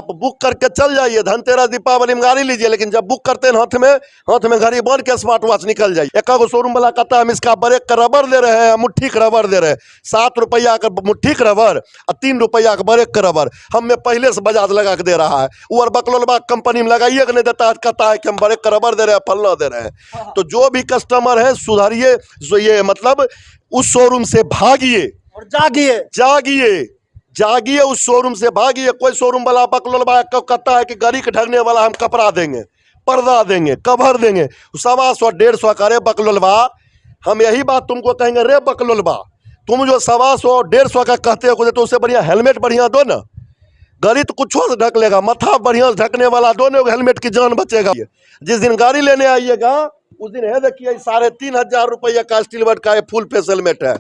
आप बुक करके चल जाइए, धनतेरस दीपावली में गाड़ी लीजिए, लेकिन जब बुक करते हैं हाथ में घड़ी बांध के स्मार्ट वॉच निकल जाइए। एक शोरूम वाला कहता है हम इसका ब्रेक का रबर दे रहे हैं, मुट्ठी का रबर दे रहे हैं, 7 रुपया का मुट्ठी का रबर और 3 रुपया का ब्रेक का रबर हमें पहले से बजाज लगा के दे रहा है। वो बकलोलबा कंपनी में लगाइए कि नहीं देता है, कहता है कि हम ब्रेक का रबर दे रहे हैं, फलना दे रहे हैं। तो जो भी कस्टमर है सुधारिए, ये मतलब उस शोरूम से भागिए और जागिए जागिए, उस शोरूम से भागिए। कोई शोरूम वाला बकलोलबा कहता है कि गाड़ी के ढकने वाला हम कपड़ा देंगे, पर्दा देंगे, कवर देंगे, 125 150 का। रे बकलोलबा, हम यही बात तुमको कहेंगे, रे बकलोलबा, तुम जो 125 150 का कहते हो तो उससे बढ़िया हेलमेट बढ़िया दो ना। गाड़ी तो कुछ से ढक लेगा, माथा बढ़िया ढकने वाला दो ना, हेलमेट की जान बचेगा। जिस दिन गाड़ी लेने आइएगा उस दिन है देखिए 3500 रुपया का स्टील वर्ड का फुल फेस हेलमेट है,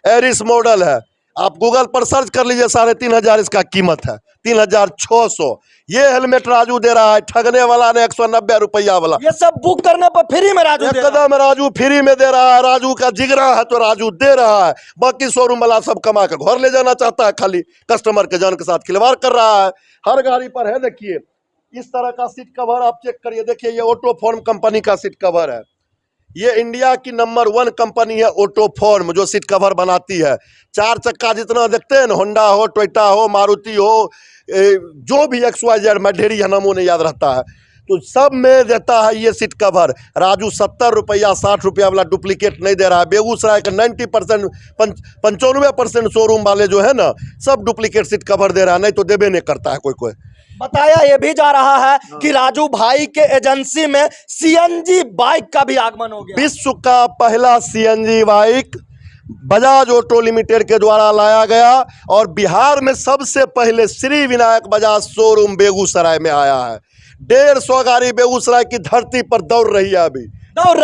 एरिस मॉडल है। आप गूगल पर सर्च कर लीजिए, 3500 इसका कीमत है, 3600। ये हेलमेट राजू दे रहा है, ठगने वाला ने 190 रुपया वाला। ये सब बुक करने पर फ्री में राजू दे रहा है। एकदम राजू फ्री में दे रहा है। राजू का जिगरा है तो राजू दे रहा है। बाकी शोरूम वाला सब कमा के घर ले जाना चाहता है, खाली कस्टमर के जान के साथ खिलवाड़ कर रहा है। हर गाड़ी पर है देखिए इस तरह का सीट कवर, आप चेक करिए। देखिए ये ऑटोफॉर्म कंपनी का सीट कवर है। ये इंडिया की नंबर 1 कंपनी है ऑटोफॉर्म, जो सीट कवर बनाती है। 4 चक्का जितना देखते हैं ना, होंडा हो, टोयोटा हो, मारुति हो, जो भी XYZ में ढेरी नामों ने याद रहता है, तो सब में देता है ये सीट कवर। राजू 70 रुपया 60 रुपया वाला डुप्लीकेट नहीं दे रहा है। बेगूसराय का 90% 95% शोरूम वाले जो है ना, सब डुप्लीकेट सीट कवर दे रहा है, नहीं तो देवे नहीं करता है कोई। बताया ये भी जा रहा है कि राजू भाई के एजेंसी में CNG बाइक का भी आगमन हो गया। विश्व का पहला CNG bike Bajaj auto limited के द्वारा लाया गया और बिहार में सबसे पहले श्री विनायक बजाज शोरूम बेगूसराय में आया है। 150 गाड़ी बेगूसराय की धरती पर दौड़ रही है, अभी दौड़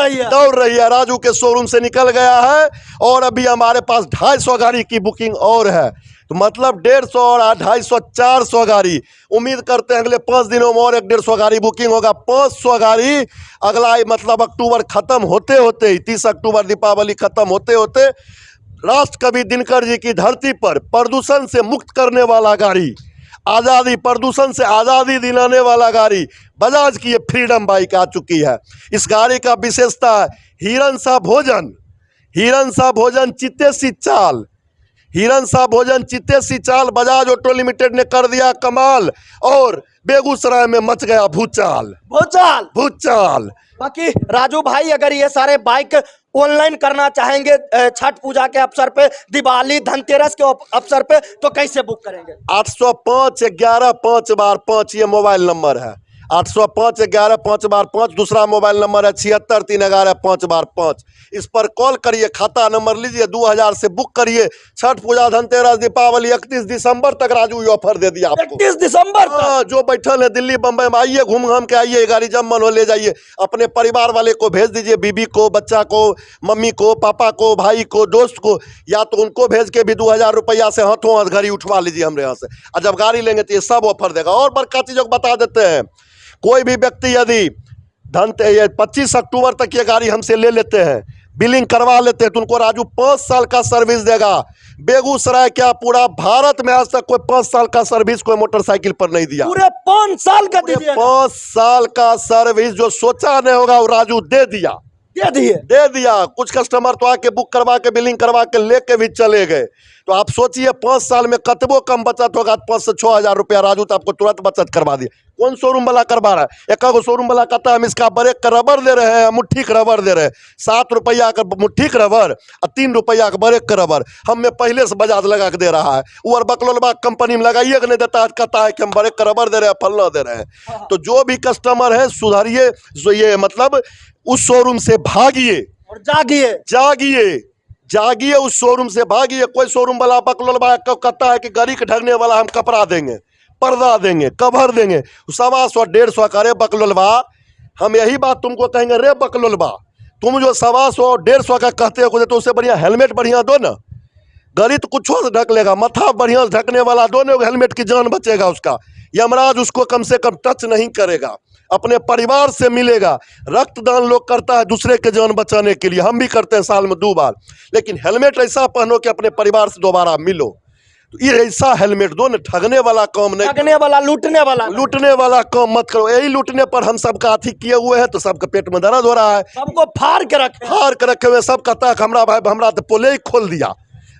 रही है। राजू के शोरूम से निकल गया है और अभी हमारे पास 250 गाड़ी की बुकिंग और है। तो मतलब 150 और 250 400 गाड़ी। उम्मीद करते हैं अगले 5 दिनों में और 150 गाड़ी बुकिंग होगा। 500 गाड़ी अगला मतलब अक्टूबर खत्म होते होते ही, 30 अक्टूबर दीपावली खत्म होते होते, राष्ट्र कवि दिनकर जी की धरती पर प्रदूषण से मुक्त करने वाला गाड़ी, आज़ादी, प्रदूषण से आज़ादी दिलाने वाला गाड़ी बजाज की ये फ्रीडम बाइक आ चुकी है। इस गाड़ी का विशेषता है हिरन सा भोजन चित्ते सी चाल, हिरन सा भोजन चित्ते सी चाल। बजाज ऑटो लिमिटेड ने कर दिया कमाल और बेगूसराय में मच गया भूचाल। बाकी राजू भाई, अगर ये सारे बाइक ऑनलाइन करना चाहेंगे छठ पूजा के अवसर पे, दिवाली, धनतेरस के अवसर पे, तो कैसे बुक करेंगे? 805 11 5 बार 5 ये मोबाइल नंबर है। 805 11 5 बार 5 दूसरा मोबाइल नंबर है। 76 3 11 5 बार 5। इस पर कॉल करिए, खाता नंबर लीजिए, 2000 से बुक करिए। छठ पूजा, धनतेरस, दीपावली 31 दिसंबर तक राजू ये ऑफर दे दिया आपको। 31 दिसंबर तक जो बैठल है दिल्ली बम्बई में, आइए घूम घाम के आइए, गाड़ी जब मन हो ले जाइए। अपने परिवार वाले को भेज दीजिए, बीबी को, बच्चा को, मम्मी को, पापा को, भाई को, दोस्त को, या तो उनको भेज के भी 2000 रुपया से हाथों हाथ गाड़ी उठवा लीजिए हमारे यहाँ से। और जब गाड़ी लेंगे तो ये सब ऑफर देगा। और बड़का चीजों को बता देते हैं, कोई भी व्यक्ति यदि 25 अक्टूबर तक ये गाड़ी हमसे ले लेते हैं, बिलिंग करवा लेते हैं, तो उनको राजू 5 साल का सर्विस देगा। बेगूसराय क्या पूरा भारत में आज तक कोई 5 साल का सर्विस कोई मोटरसाइकिल पर नहीं दिया। पूरे 5 साल का दीजिएगा। 5 साल का सर्विस जो सोचा नहीं होगा वो राजू दे दिया। कुछ कस्टमर तो आके बुक करवा के, बिलिंग करवा के लेके भी चले गए। तो आप सोचिए 5 साल में कतबो कम बचत होगा। 5 से 6 हजार रुपया राजू तो आपको तुरंत बचत करवा दिया। कौन शोरूम वाला करवा रहा है? एक शोरूम वाला कहता है हम इसका ब्रेक का रबर दे रहे हैं, मुट्ठी का रबर दे रहे हैं, 7 रुपया का मुट्ठी का रबर और 3 रुपया का ब्रेक का रबर हमें पहले से बजाज लगा के दे रहा है। वो बकलोलबा कंपनी में लगाइए कि नहीं देता है, कहता है कि हम ब्रेक का रबर दे रहे हैं, फलना दे रहे हैं। तो जो भी कस्टमर है सुधारिए, ये मतलब उस शोरूम से भागिए और जागिए, उस शोरूम से भागिए। कोई शोरूम वाला बकलोलबा कहता है कि गाड़ी के ढकने वाला हम कपड़ा देंगे, पर्दा देंगे, कवर देंगे, 125 150 का। रे बकलोलबा, हम यही बात तुमको कहेंगे, रे बकलोलबा, तुम जो 125 150 का कहते हो तो उससे बढ़िया हेलमेट बढ़िया दो ना। गाड़ी तो कुछ से ढक लेगा, माथा बढ़िया ढकने वाला दो ना, हेलमेट की जान बचेगा उसका। यमराज उसको कम से कम टच नहीं करेगा, अपने परिवार से मिलेगा। रक्तदान लोग करता है दूसरे के जान बचाने के लिए, हम भी करते हैं साल में 2 बार। लेकिन हेलमेट ऐसा पहनो कि अपने परिवार से दोबारा मिलो। तो ये ऐसा हेलमेट दो न, ठगने वाला काम नहीं, ठगने वाला, लूटने वाला नहीं। लूटने वाला काम मत करो। यही लूटने पर हम सबका अथी किए हुए हैं, तो सबके पेट में दर्द हो रहा है। सबको फाड़ के रखे हैं। हार के रखे हुए सब कहता है कि हमरा भाई हमरा तो पोले ही खोल दिया,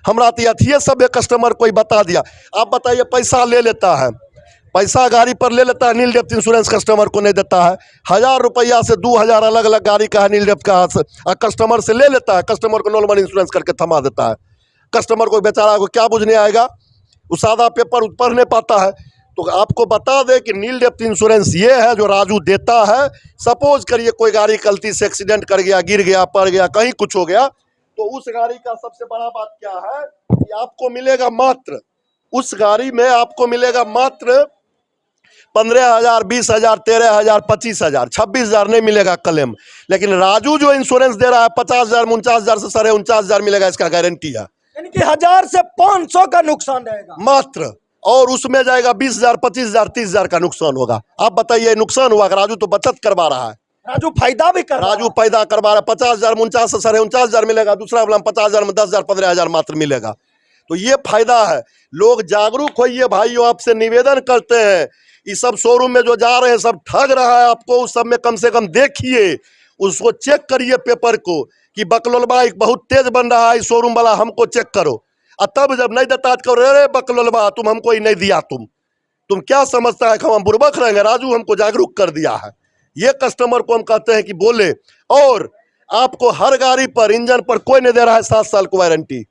हमरा तो अथिये सब एक कस्टमर कोई बता दिया। आप बताइए, पैसा ले लेता है, पैसा गाड़ी पर ले लेता है, नील डेप्थ इंश्योरेंस कस्टमर को नहीं देता है। 1000 रुपया से 2000 अलग अलग गाड़ी का है नील डेप्थ का, कस्टमर से ले लेता है, कस्टमर को नॉर्मल इंश्योरेंस करके थमा देता है। कस्टमर को बेचारा को क्या बुझने आएगा, वो सादा पेपर पढ़ नहीं पाता है। तो आपको बता दे कि नील डेप्थ इंश्योरेंस ये है जो राजू देता है। सपोज करिए कोई गाड़ी गलती से एक्सीडेंट कर गया, गिर गया, पड़ गया, कहीं कुछ हो गया, तो उस गाड़ी का सबसे बड़ा बात क्या है कि आपको मिलेगा मात्र, उस गाड़ी में आपको मिलेगा मात्र 15,000, 20,000, 13,000, 25,000, 26,000 नहीं मिलेगा क्लेम। लेकिन राजू जो इंश्योरेंस दे रहा है 50,000, 49,000 से 49,000 मिलेगा, इसका गारंटी है। यानी कि 1000 से 500 का नुकसान रहेगा मात्र, और उसमें जाएगा 20,000, 25,000, 30,000 का नुकसान होगा। आप बताइए, नुकसान हुआ कि राजू तो बचत करवा रहा है, राजू फायदा भी कर रहा है। राजू पैदा करवा रहा है। 50,000, 49 से 49,000 मिलेगा, दूसरा वाला 50,000 में 10,000, 15,000 मात्र मिलेगा। तो ये फायदा है। लोग जागरूक होइए भाइयों, आपसे निवेदन करते हैं। इस सब शोरूम में जो जा रहे हैं सब ठग रहा है आपको, उस सब में कम से कम देखिए, उसको चेक करिए पेपर को कि बकलोलबा एक बहुत तेज बन रहा है, इस शोरूम वाला हमको चेक करो। और तब जब नहीं देता तो अरे बकलोलबा तुम हमको ही नहीं दिया, तुम क्या समझता है कि हम बुर्बक रहेंगे? राजू हमको जागरूक कर दिया है। ये कस्टमर को हम कहते हैं कि बोले। और आपको हर गाड़ी पर, इंजन पर कोई नहीं दे रहा है 7 साल की वारंटी,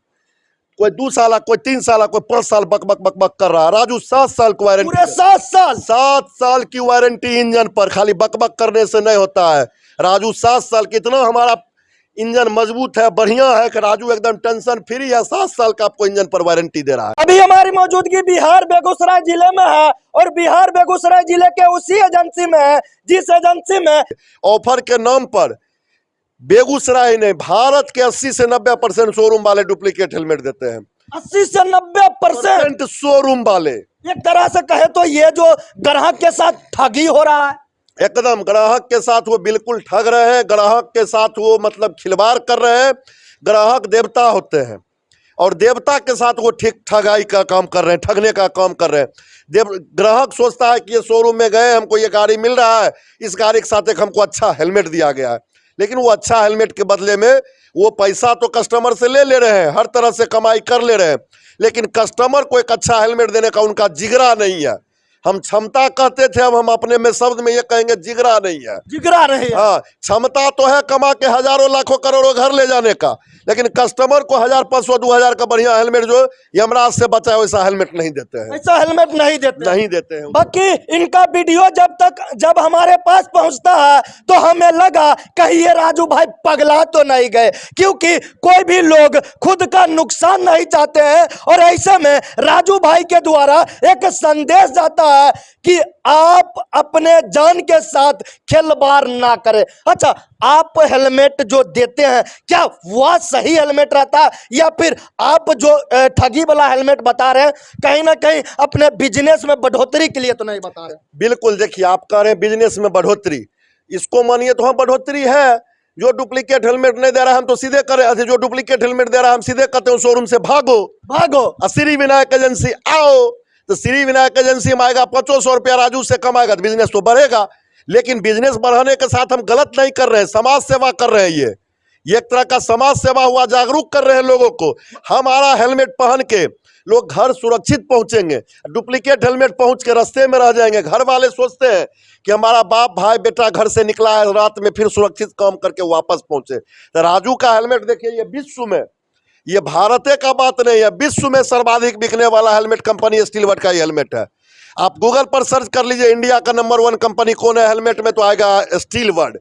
कोई 2 साल, कोई 3 साल, कोई 5 साल बक बक बक बक कर रहा है। राजू 7 साल की वारंटी, पूरे 7 साल 7 साल की वारंटी इंजन पर। खाली बक बक करने से नहीं होता है। राजू 7 साल, कितना हमारा इंजन मजबूत है, बढ़िया है कि राजू एकदम टेंशन फ्री है। 7 साल का आपको इंजन पर वारंटी दे रहा है। अभी हमारी मौजूदगी बिहार बेगूसराय जिले में है, और बिहार बेगूसराय जिले के उसी एजेंसी में है जिस एजेंसी में ऑफर के नाम पर बेगूसराय ने भारत के 80 से 90% शोरूम वाले डुप्लीकेट हेलमेट देते हैं। 80 से 90% शोरूम वाले, एक तरह से कहे तो ये जो ग्राहक के साथ ठगी हो रहा है, एकदम ग्राहक के साथ वो बिल्कुल ठग रहे हैं। ग्राहक के साथ वो मतलब खिलवाड़ कर रहे हैं। ग्राहक देवता होते हैं, और देवता के साथ वो ठीक ठगाई का काम कर रहे हैं, ठगने का काम कर रहे हैं। ग्राहक सोचता है कि ये शोरूम में गए, हमको ये गाड़ी मिल रहा है, इस गाड़ी के साथ एक हमको अच्छा हेलमेट दिया गया है। लेकिन वो अच्छा हेलमेट के बदले में वो पैसा तो कस्टमर से ले रहे हैं, हर तरह से कमाई कर ले रहे हैं। लेकिन कस्टमर को एक अच्छा हेलमेट देने का उनका जिगरा नहीं है। हम क्षमता कहते थे, अब हम अपने में शब्द में ये कहेंगे जिगरा नहीं है। जिगरा नहीं है। हाँ, क्षमता तो है कमा के हजारों लाखों करोड़ों घर ले जाने का, लेकिन कस्टमर को 1000, 500, 2000 का बढ़िया हेलमेट जो यमराज से बचाए वैसा हेलमेट नहीं देते हैं। ऐसा हेलमेट नहीं देते नहीं देते हैं। बाकी इनका वीडियो जब हमारे पास पहुंचता है तो हमें लगा कहीं ये राजू भाई पगला तो नहीं गए, क्योंकि कोई भी लोग खुद का नुकसान नहीं चाहते हैं। और ऐसे में राजू भाई के द्वारा एक संदेश जाता है कि आप अपने जान के साथ खिलवाड़ ना करें। अच्छा, आप हेलमेट जो देते हैं क्या वह सही हेलमेट रहता है, या फिर आप जो ठगी वाला हेलमेट बता रहे हैं कहीं ना कहीं अपने बिजनेस में बढ़ोतरी के लिए तो नहीं बता रहे? बिल्कुल, देखिए आप कह रहे हैं बिजनेस में बढ़ोतरी, इसको मानिए तो हाँ बढ़ोतरी है। जो डुप्लीकेट हेलमेट नहीं दे रहा है हम तो सीधे करें, जो डुप्लीकेट हेलमेट दे रहा है हम सीधे कहते हैं शोरूम से भागो भागो, श्री विनायक एजेंसी आओ। तो श्री विनायक एजेंसी में आएगा, 500 रुपया राजू से कमाएगा तो बिजनेस तो बढ़ेगा। लेकिन बिजनेस बढ़ाने के साथ हम गलत नहीं कर रहे हैं, समाज सेवा कर रहे हैं। ये एक तरह का समाज सेवा हुआ, जागरूक कर रहे हैं लोगों को। हमारा हेलमेट पहन के लोग घर सुरक्षित पहुंचेंगे। डुप्लीकेट हेलमेट पहुंच के रास्ते में रह जाएंगे। घर वाले सोचते हैं कि हमारा बाप भाई बेटा घर से निकला है, रात में फिर सुरक्षित काम करके वापस पहुंचे। तो राजू का हेलमेट देखिए, ये विश्व में, ये भारत का बात नहीं है, विश्व में सर्वाधिक बिकने वाला हेलमेट कंपनी स्टीलवर्ड का ही हेलमेट है। आप गूगल पर सर्च कर लीजिए इंडिया का नंबर 1 कंपनी कौन है हेलमेट में, तो आएगा स्टीलवर्ड।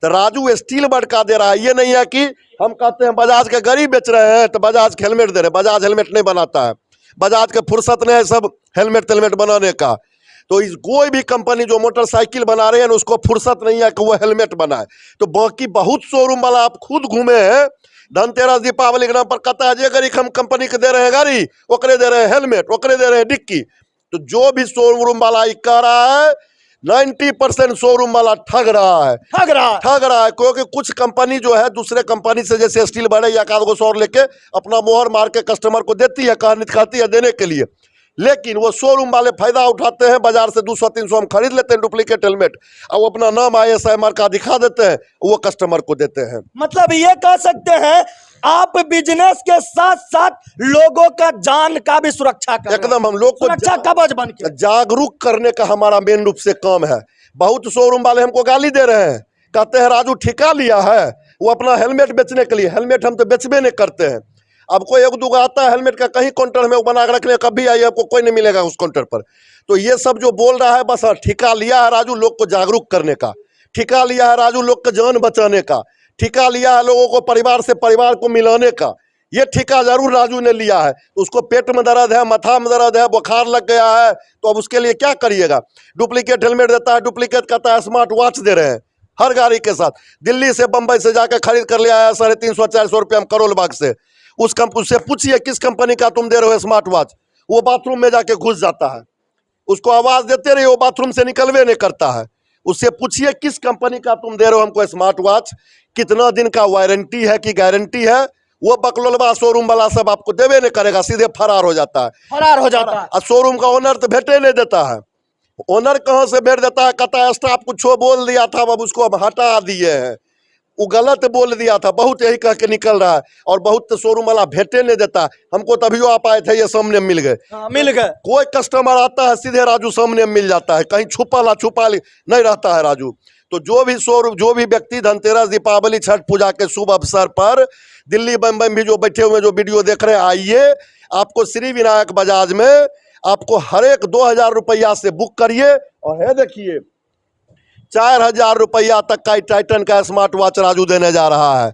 तो राजू स्टीलवर्ड का दे रहा है। ये नहीं है कि हम कहते हैं बजाज के गाड़ी बेच रहे हैं तो बजाज के हेलमेट दे रहे हैं। बजाज हेलमेट नहीं बनाता है, बजाज के फुर्सत नहीं है सब हेलमेट तेलमेट बनाने का। तो इस कोई भी कंपनी जो मोटरसाइकिल बना रहे हैं उसको फुर्सत नहीं है कि वो हेलमेट बनाए। तो बाकी बहुत शोरूम वाला आप खुद घूमे हैं, धनतेरस दीपावली के नाम पर कहता है अगर हम कंपनी के दे रहे हैं गाड़ी, ओकरे दे रहे हैं हेलमेट, ओकरे दे रहे हैं डिक्की। तो जो भी शोरूम वाला कह रहा है 90% शोरूम वाला ठग रहा है, ठग रहा है। क्योंकि कुछ कंपनी जो है दूसरे कंपनी से जैसे स्टील बड़े या कागज और लेके अपना मोहर मार के कस्टमर को देती है, कहती है देने के लिए, लेकिन वो शोरूम वाले फायदा उठाते हैं। बाजार से 200-300 हम खरीद लेते हैं डुप्लीकेट हेलमेट, और वो अपना नाम ISI मार्का दिखा देते हैं, वो कस्टमर को देते हैं। मतलब ये कह सकते हैं आप बिजनेस के साथ साथ लोगों का जान का भी सुरक्षा कर रहे हैं। एकदम हम लोग को सुरक्षा कवच बन के जागरूक करने का हमारा मेन रूप से काम है। बहुत शोरूम वाले हमको गाली दे रहे हैं, कहते हैं राजू ठिका लिया है वो अपना हेलमेट बेचने के लिए। हेलमेट हम तो बेचबे नहीं करते हैं। अब कोई एक दूगो आता है हेलमेट का कहीं काउंटर में वो बना के रखने, कभी आइए आपको कोई नहीं मिलेगा उस काउंटर पर। तो ये सब जो बोल रहा है बस ठिका लिया है राजू लोग को जागरूक करने का, ठिका लिया है राजू लोग का जान बचाने का, ठिका लिया है लोगों को परिवार से परिवार को मिलाने का। ये ठिका जरूर राजू ने लिया है। उसको पेट में दर्द है, माथा में दर्द है, बुखार लग गया है, तो अब उसके लिए क्या करिएगा? डुप्लीकेट हेलमेट देता है, डुप्लीकेट कहता है स्मार्ट वॉच दे रहे हैं हर गाड़ी के साथ। दिल्ली से बंबई से जाकर खरीद कर ले आया 350-400 रुपये में करोल बाग से। उससे पूछिए किस कंपनी का तुम दे रहे हो स्मार्ट वॉच, वो बाथरूम में जाके घुस जाता है। उसको आवाज देते रहिए वो बाथरूम से निकलवे नहीं करता है। उससे पूछिए किस कंपनी का तुम दे रहे हो हमको स्मार्ट वॉच, कितना दिन का वारंटी है कि गारंटी है, वो बकलोलवा शोरूम वाला सब आपको देवे नहीं करेगा, सीधे फरार हो जाता है। फरार हो जाता है। और शोरूम का ओनर तो भेटे नहीं देता है। ओनर कहाँ से भेज देता है? कहता है स्टाफ कुछ बोल दिया था अब उसको अब हटा दिए हैं, वो गलत बोल दिया था, बहुत यही कह के निकल रहा है। और बहुत तो शोरूम वाला भेटे नहीं देता। हमको तभी आप आए थे, ये सामने मिल गए। मिल गए। कोई कस्टमर आता है सीधे राजू सामने मिल जाता है, कहीं छुपा नहीं रहता है राजू। तो जो भी शोरूम, जो भी व्यक्ति धनतेरस, दीपावली, छठ पूजा के शुभ अवसर पर दिल्ली बम्बई में भी जो बैठे हुए जो वीडियो देख रहे हैं, आइए आपको श्री विनायक बजाज में आपको हर एक 2000 रुपया से बुक करिए। और है देखिए 4000 रुपया तक का टाइटन का स्मार्ट वॉच राजू देने जा रहा है।